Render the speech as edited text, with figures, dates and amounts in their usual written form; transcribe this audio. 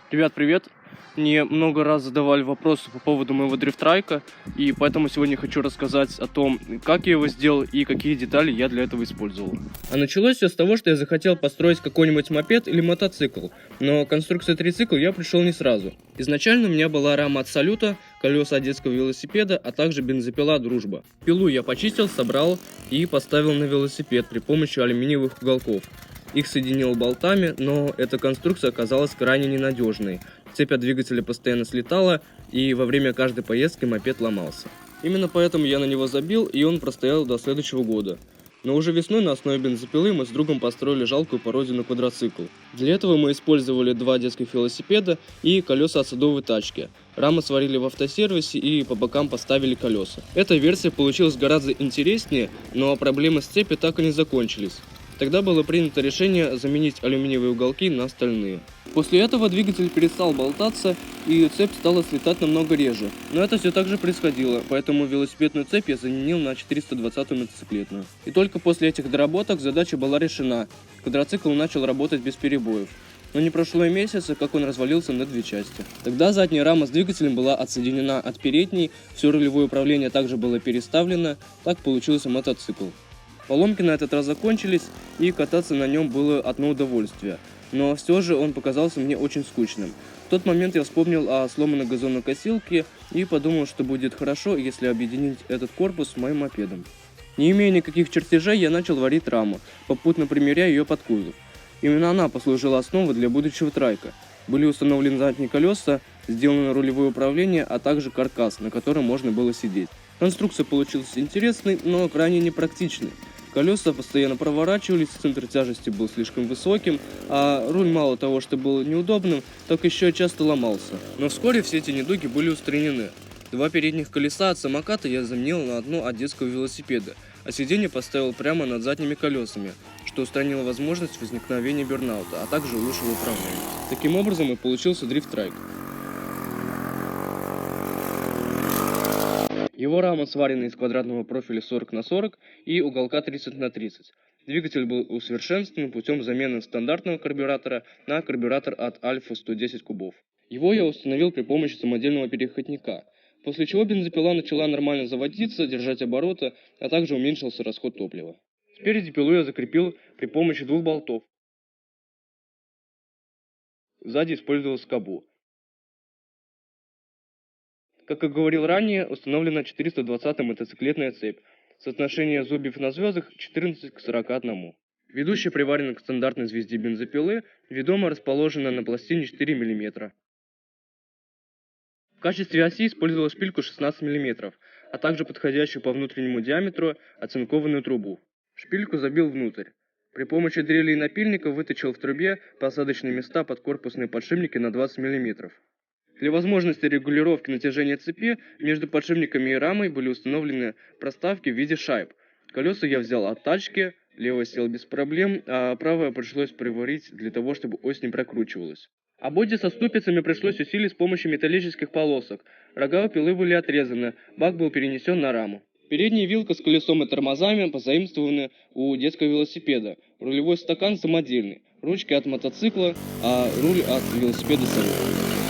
Ребят, привет! Мне много раз задавали вопросы по поводу моего дрифтрайка, и поэтому сегодня хочу рассказать о том, как я его сделал и какие детали я для этого использовал. А началось все с того, что я захотел построить какой-нибудь мопед или мотоцикл, но к конструкции трицикл я пришел не сразу. Изначально у меня была рама от Салюта, колеса от детского велосипеда, а также бензопила Дружба. Пилу я почистил, собрал и поставил на велосипед при помощи алюминиевых уголков. Их соединил болтами, но эта конструкция оказалась крайне ненадежной. Цепь от двигателя постоянно слетала, и во время каждой поездки мопед ломался. Именно поэтому я на него забил, и он простоял до следующего года. Но уже весной на основе бензопилы мы с другом построили жалкую пародию на квадроцикл. Для этого мы использовали два детских велосипеда и колеса от садовой тачки. Рамы сварили в автосервисе и по бокам поставили колеса. Эта версия получилась гораздо интереснее, но проблемы с цепью так и не закончились. Тогда было принято решение заменить алюминиевые уголки на стальные. После этого двигатель перестал болтаться, и цепь стала слетать намного реже. Но это все так же происходило, поэтому велосипедную цепь я заменил на 420-ю мотоциклетную. И только после этих доработок задача была решена. Квадроцикл начал работать без перебоев. Но не прошло и месяца, как он развалился на две части. Тогда задняя рама с двигателем была отсоединена от передней, все рулевое управление также было переставлено, так получился мотоцикл. Поломки на этот раз закончились, и кататься на нем было одно удовольствие. Но все же он показался мне очень скучным. В тот момент я вспомнил о сломанной газонокосилке и подумал, что будет хорошо, если объединить этот корпус с моим мопедом. Не имея никаких чертежей, я начал варить раму, попутно примеряя ее под кузов. Именно она послужила основой для будущего трайка. Были установлены задние колеса, сделано рулевое управление, а также каркас, на котором можно было сидеть. Конструкция получилась интересной, но крайне непрактичной. Колеса постоянно проворачивались, центр тяжести был слишком высоким, а руль мало того, что был неудобным, так еще часто ломался. Но вскоре все эти недуги были устранены. Два передних колеса от самоката я заменил на одно от детского велосипеда, а сиденье поставил прямо над задними колесами, что устранило возможность возникновения бурнаута, а также улучшило управление. Таким образом и получился дрифтрайк. Его рама сварена из квадратного профиля 40 на 40 и уголка 30 на 30. Двигатель был усовершенствован путем замены стандартного карбюратора на карбюратор от Альфа 110 кубов. Его я установил при помощи самодельного переходника, после чего бензопила начала нормально заводиться, держать обороты, а также уменьшился расход топлива. Спереди пилу я закрепил при помощи двух болтов. Сзади использовал скобу. Как и говорил ранее, установлена 420-я мотоциклетная цепь. Соотношение зубьев на звездах 14 к 41. Ведущая приварена к стандартной звезде бензопилы, ведомая расположена на пластине 4 мм. В качестве оси использовал шпильку 16 мм, а также подходящую по внутреннему диаметру оцинкованную трубу. Шпильку забил внутрь. При помощи дрели и напильника выточил в трубе посадочные места под корпусные подшипники на 20 мм. Для возможности регулировки натяжения цепи между подшипниками и рамой были установлены проставки в виде шайб. Колеса я взял от тачки, левое сел без проблем, а правое пришлось приварить для того, чтобы ось не прокручивалась. А боди со ступицами пришлось усилить с помощью металлических полосок. Рога у пилы были отрезаны, бак был перенесен на раму. Передняя вилка с колесом и тормозами позаимствованы у детского велосипеда. Рулевой стакан самодельный, ручки от мотоцикла, а руль от велосипеда Салют.